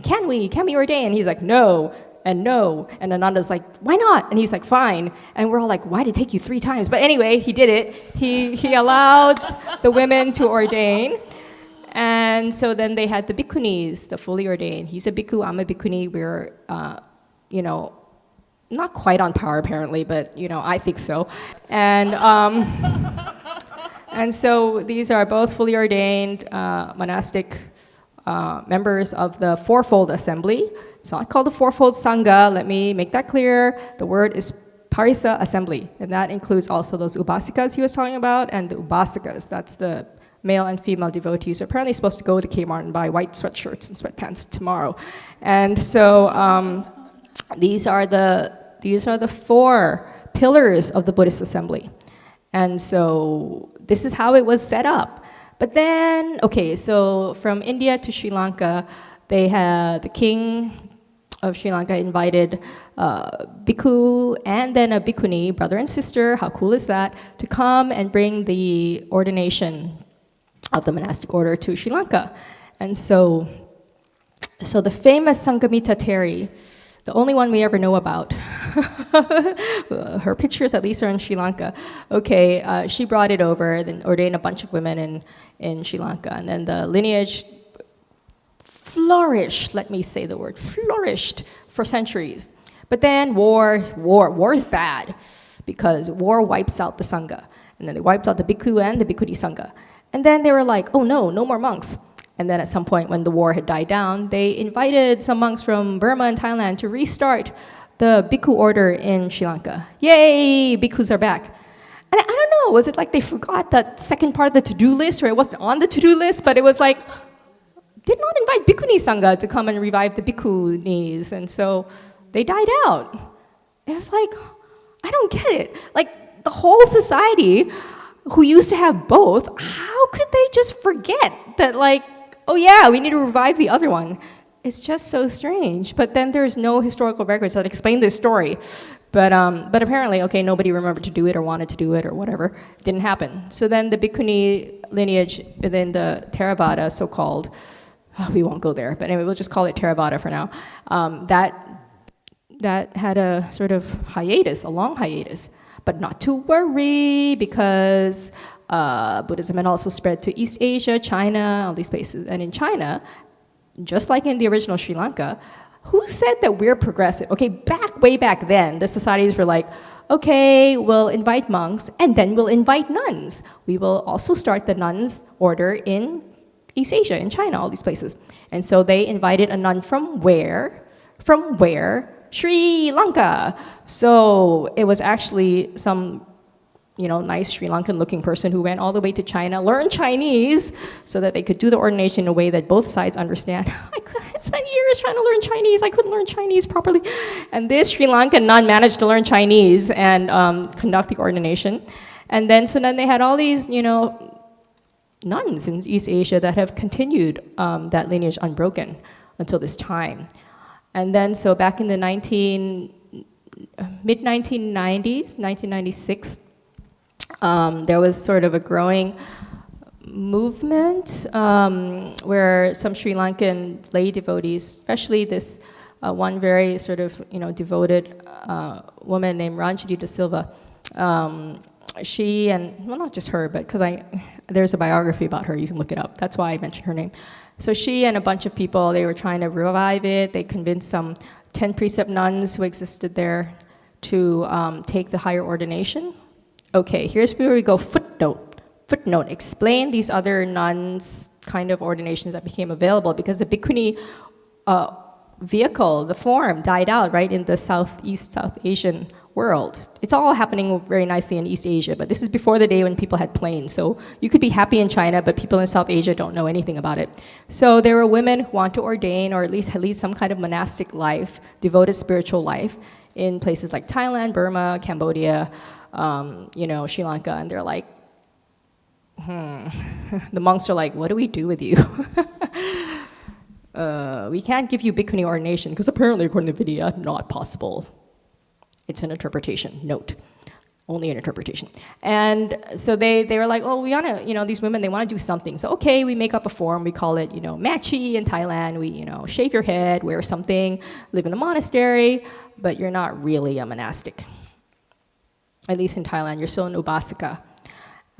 Can we ordain? And he's like, no. And Ananda's like, why not? And he's like, fine. And we're all like, why did it take you 3 times? But anyway, he did it. He allowed the women to ordain. And so then they had the Bhikkhunis, the fully ordained. He's a bhikkhu, I'm a bhikkhuni. We're, not quite on par apparently, but, I think so. And so these are both fully ordained monastic members of the Fourfold Assembly. It's not called the Fourfold Sangha, let me make that clear. The word is Parisa Assembly, and that includes also those Ubasikas he was talking about, and the Ubasikas, that's the male and female devotees are apparently supposed to go to Kmart and buy white sweatshirts and sweatpants tomorrow. And so these are the 4 pillars of the Buddhist assembly. And so this is how it was set up. But then, okay, so from India to Sri Lanka, they had the king of Sri Lanka invited bhikkhu and then a bhikkhuni, brother and sister, how cool is that, to come and bring the ordination of the monastic order to Sri Lanka. And so the famous Sanghamitta Teri, the only one we ever know about, her pictures at least are in Sri Lanka. Okay, she brought it over, then ordained a bunch of women in Sri Lanka, and then the lineage flourished, let me say the word, flourished for centuries. But then war is bad, because war wipes out the Sangha. And then they wiped out the bhikkhu and the bhikkhuni Sangha. And then they were like, oh no more monks. And then at some point when the war had died down, they invited some monks from Burma and Thailand to restart the bhikkhu order in Sri Lanka. Yay, bhikkhus are back. And I don't know, was it like they forgot that second part of the to-do list, or it wasn't on the to-do list, but it was like, did not invite Bhikkhuni Sangha to come and revive the Bhikkhunis, and so they died out. It's like, I don't get it. Like, the whole society who used to have both, how could they just forget that, like, oh yeah, we need to revive the other one? It's just so strange. But then there's no historical records that explain this story. But apparently, okay, nobody remembered to do it or wanted to do it or whatever. It didn't happen. So then the Bhikkhuni lineage within the Theravada, so-called, we won't go there, but anyway, we'll just call it Theravada for now. That had a sort of hiatus, a long hiatus, but not to worry, because Buddhism had also spread to East Asia, China, all these places. And in China, just like in the original Sri Lanka, who said that we're progressive? Okay, way back then, the societies were like, okay, we'll invite monks, and then we'll invite nuns. We will also start the nuns order in East Asia, in China, all these places. And so they invited a nun from where? From where? Sri Lanka. So it was actually some, nice Sri Lankan looking person who went all the way to China, learned Chinese so that they could do the ordination in a way that both sides understand. I spent years trying to learn Chinese. I couldn't learn Chinese properly. And this Sri Lankan nun managed to learn Chinese and conduct the ordination. And then they had all these, nuns in East Asia that have continued that lineage unbroken until this time. And then, so back in the mid-1990s, 1996, there was sort of a growing movement where some Sri Lankan lay devotees, especially this one very sort of, devoted woman named Ranjini De Silva, she and, well, not just her, but because there's a biography about her, you can look it up. That's why I mentioned her name. So she and a bunch of people, they were trying to revive it. They convinced some 10 precept nuns who existed there to take the higher ordination. Okay, here's where we go, footnote, explain these other nuns kind of ordinations that became available, because the Bhikkhuni vehicle, the form, died out, right, in the South Asian world. It's all happening very nicely in East Asia, but this is before the day when people had planes. So you could be happy in China, but people in South Asia don't know anything about it. So there were women who want to ordain or at least lead some kind of monastic life, devoted spiritual life in places like Thailand, Burma, Cambodia, Sri Lanka, and they're like, the monks are like, what do we do with you? We can't give you Bhikkhuni ordination because apparently according to Vidya, not possible. It's an interpretation, note, only an interpretation. And so they were like, oh, we want to, these women, they want to do something. So, okay, we make up a form, we call it, Machi in Thailand. We, shave your head, wear something, live in a monastery, but you're not really a monastic. At least in Thailand, you're still an Upasaka.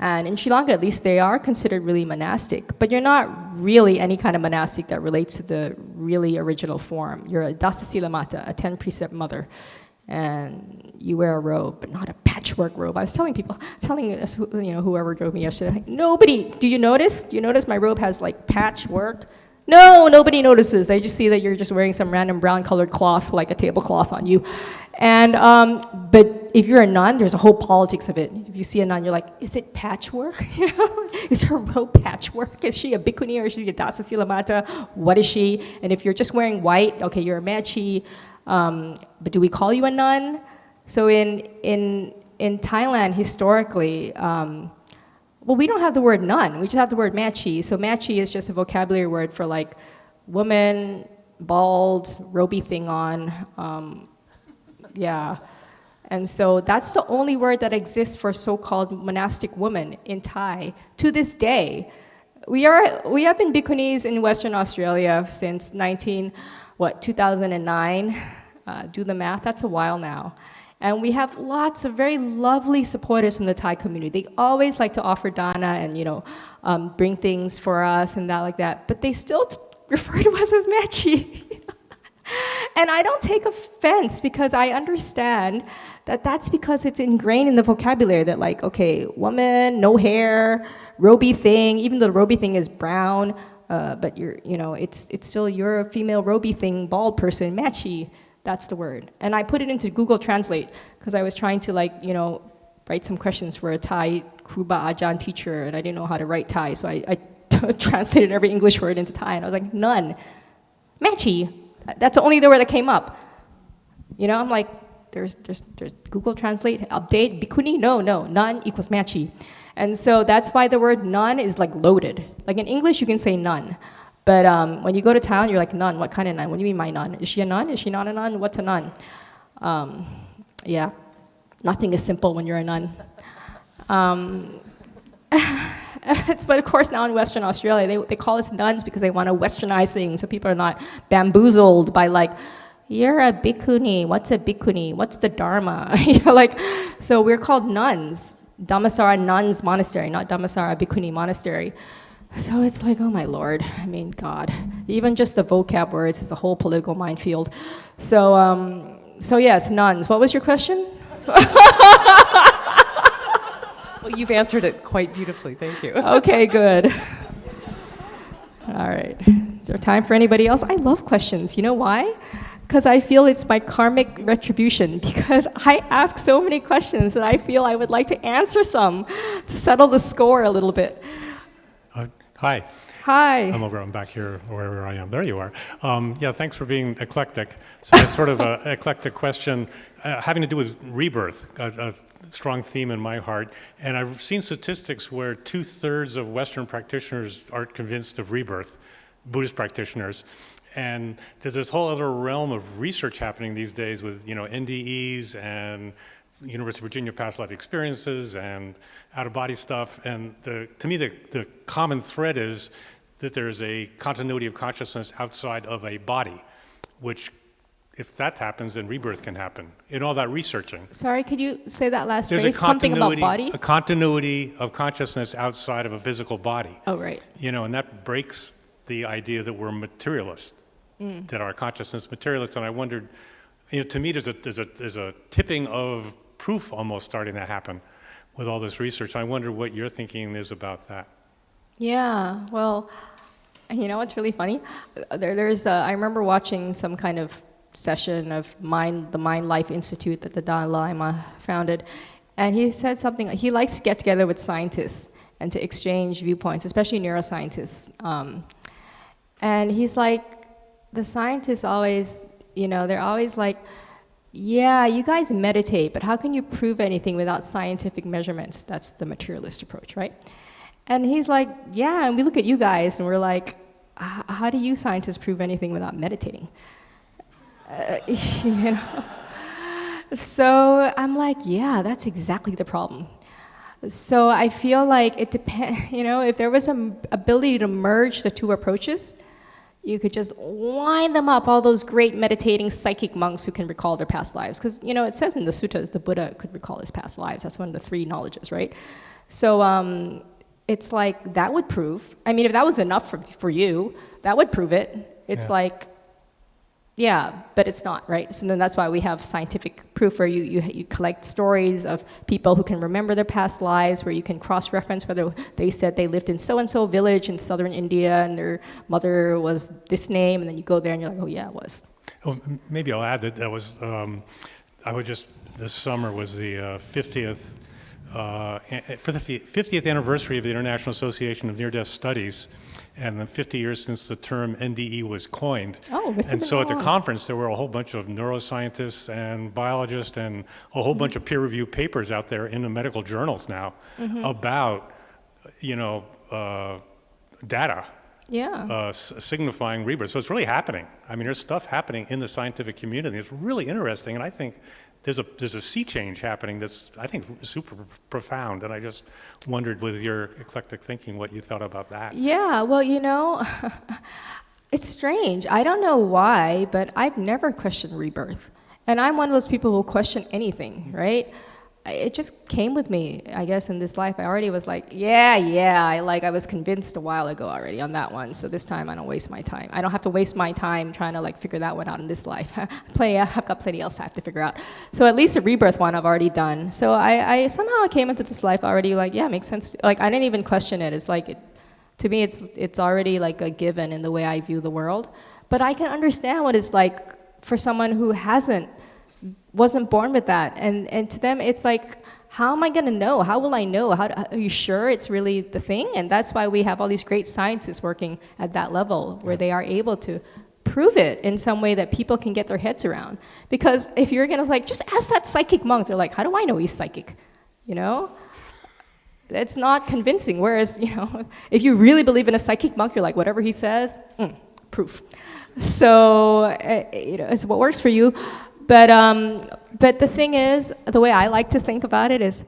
And in Sri Lanka, at least, they are considered really monastic, but you're not really any kind of monastic that relates to the really original form. You're a Dasasila Mata, a 10-precept mother. And you wear a robe, but not a patchwork robe. I was telling us, whoever drove me yesterday, nobody, do you notice? Do you notice my robe has like patchwork? No, nobody notices. They just see that you're just wearing some random brown colored cloth, like a tablecloth on you. And, but if you're a nun, there's a whole politics of it. If you see a nun, you're like, is it patchwork? You know, is her robe patchwork? Is she a bhikkhuni or is she a dasasila mata? What is she? And if you're just wearing white, okay, you're a machi. But do we call you a nun? So in Thailand, historically, well, we don't have the word nun. We just have the word machi. So machi is just a vocabulary word for like woman, bald, roby thing on. Yeah. And so that's the only word that exists for so-called monastic woman in Thai to this day. We have been bhikkhunis in Western Australia since 2009. Do the math, that's a while now. And we have lots of very lovely supporters from the Thai community. They always like to offer dana and, you know, bring things for us and that like that. But they still refer to us as machi. And I don't take offense because I understand that that's because it's ingrained in the vocabulary that like, okay, woman, no hair, roby thing, even though the roby thing is brown, but it's still, you're a female roby thing, bald person, machi. That's the word. And I put it into Google Translate because I was trying to write some questions for a Thai Kruba Ajahn teacher and I didn't know how to write Thai. So I translated every English word into Thai and I was like, nun, machi. That's the only word that came up. You know, I'm like, there's Google Translate, update, bhikkhuni, no, nun equals machi. And so that's why the word nun is like loaded. Like in English, you can say nun. But when you go to Thailand, you're like, nun, what kind of nun? What do you mean my nun? Is she a nun? Is she not a nun? What's a nun? Yeah, nothing is simple when you're a nun. But of course now in Western Australia, they call us nuns because they want to westernize things so people are not bamboozled by like, you're a bhikkhuni, what's a bhikkhuni? What's the Dharma? You know, like, so we're called nuns, Dhammasara Nuns Monastery, not Dhammasara Bhikkhuni Monastery. So it's like, oh my Lord, I mean, God. Even just the vocab words is a whole political minefield. So yes, nuns. What was your question? Well, you've answered it quite beautifully. Thank you. Okay, good. All right. Is there time for anybody else? I love questions. You know why? Because I feel it's my karmic retribution because I ask so many questions that I feel I would like to answer some to settle the score a little bit. Hi. Hi. I'm back here, wherever I am. There you are. Yeah, thanks for being eclectic. So it's sort of an eclectic question having to do with rebirth, a strong theme in my heart. And I've seen statistics where 2/3 of Western practitioners aren't convinced of rebirth, Buddhist practitioners. And there's this whole other realm of research happening these days with, NDEs and University of Virginia past life experiences and out-of-body stuff. And to me, the common thread is that there's a continuity of consciousness outside of a body, which, if that happens, then rebirth can happen in all that researching. Sorry, could you say that last There's phrase? Something about body? A continuity of consciousness outside of a physical body. Oh, right. And that breaks the idea that we're materialists, that our consciousness is materialist. And I wondered, to me, there's a tipping of proof almost starting to happen with all this research. I wonder what your thinking is about that. Yeah, well, what's really funny? I remember watching some kind of session of the Mind Life Institute that the Dalai Lama founded, and he said something, he likes to get together with scientists and to exchange viewpoints, especially neuroscientists. And he's like, the scientists always, they're always like, yeah, you guys meditate, but how can you prove anything without scientific measurements? That's the materialist approach, right? And he's like, yeah, and we look at you guys and we're like, how do you scientists prove anything without meditating? So I'm like, yeah, that's exactly the problem. So I feel like it depends, if there was an ability to merge the two approaches, you could just line them up, all those great meditating psychic monks who can recall their past lives. Because, it says in the suttas, the Buddha could recall his past lives. That's one of the 3 knowledges, right? So it's like, that would prove. I mean, if that was enough for you, that would prove it. It's like, yeah, but it's not, right? So then that's why we have scientific proof where you collect stories of people who can remember their past lives, where you can cross-reference whether they said they lived in so-and-so village in southern India and their mother was this name, and then you go there and you're like, oh yeah, it was. Well, maybe I'll add that was, I would just this summer was the 50th anniversary of the International Association of Near-Death Studies, and the 50 years since the term NDE was coined. Oh, this and has so been at the long. conference, there were a whole bunch of neuroscientists and biologists and a whole bunch of peer-reviewed papers out there in the medical journals now about, data. Yeah. Signifying rebirth. So it's really happening. I mean, there's stuff happening in the scientific community. It's really interesting, and I think there's a sea change happening that's, I think, super profound. And I just wondered, with your eclectic thinking, what you thought about that. Yeah, well, it's strange. I don't know why, but I've never questioned rebirth. And I'm one of those people who will question anything, right? It just came with me, I guess, in this life. I already was like, I was convinced a while ago already on that one. So this time I don't waste my time. I don't have to waste my time trying to figure that one out in this life. I've got plenty else I have to figure out. So at least the rebirth one I've already done. So I somehow came into this life already makes sense. I didn't even question it. It's to me, it's already a given in the way I view the world. But I can understand what it's like for someone who wasn't born with that, and to them it's how am I going to know? How will I know? Are you sure it's really the thing? And that's why we have all these great scientists working at that level, where they are able to prove it in some way that people can get their heads around. Because if you're going to just ask that psychic monk, they're like, how do I know he's psychic? It's not convincing. Whereas if you really believe in a psychic monk, you're like, whatever he says, proof. So it's what works for you. But the thing is, the way I like to think about it is,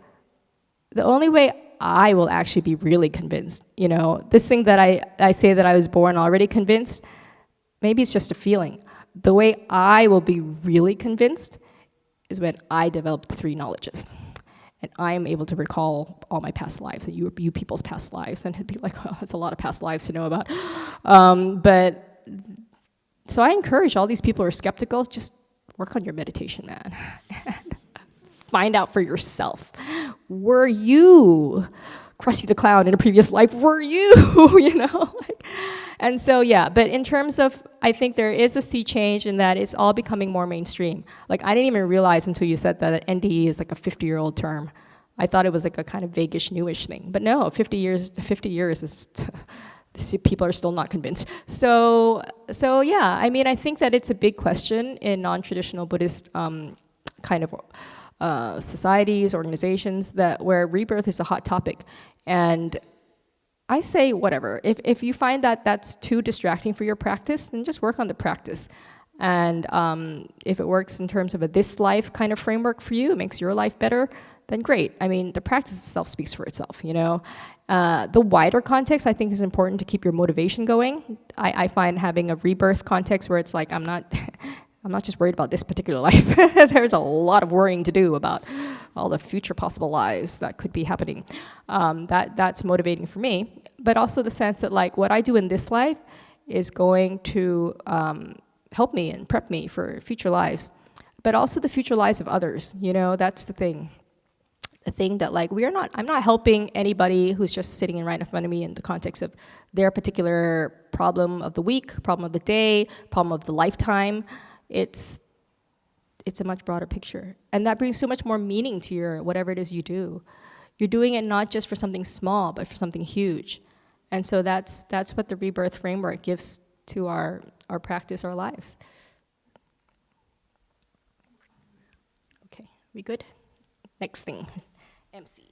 the only way I will actually be really convinced, this thing that I say that I was born already convinced, maybe it's just a feeling. The way I will be really convinced is when I develop the three knowledges. And I am able to recall all my past lives, and you people's past lives, and it'd be like, oh, that's a lot of past lives to know about. So I encourage all these people who are skeptical, just work on your meditation, man. Find out for yourself. Were you Krusty the Clown in a previous life? Were you, And so, but in terms of, I think there is a sea change in that it's all becoming more mainstream. I didn't even realize until you said that NDE is a 50-year-old term. I thought it was a kind of vaguish, newish thing. But no, 50 years is... people are still not convinced. So yeah, I think that it's a big question in non-traditional Buddhist societies, organizations, where rebirth is a hot topic. And I say, whatever. If you find that that's too distracting for your practice, then just work on the practice. And if it works in terms of this life kind of framework for you, it makes your life better, then great. The practice itself speaks for itself, The wider context, I think, is important to keep your motivation going. I find having a rebirth context where it's I'm not just worried about this particular life. There's a lot of worrying to do about all the future possible lives that could be happening. That's motivating for me. But also the sense that what I do in this life is going to help me and prep me for future lives, but also the future lives of others. That's the thing. The thing that I'm not helping anybody who's just sitting right in front of me in the context of their particular problem of the week, problem of the day, problem of the lifetime. It's a much broader picture. And that brings so much more meaning to your whatever it is you do. You're doing it not just for something small, but for something huge. And so that's what the rebirth framework gives to our practice, our lives. Okay, we good? Next thing. MC.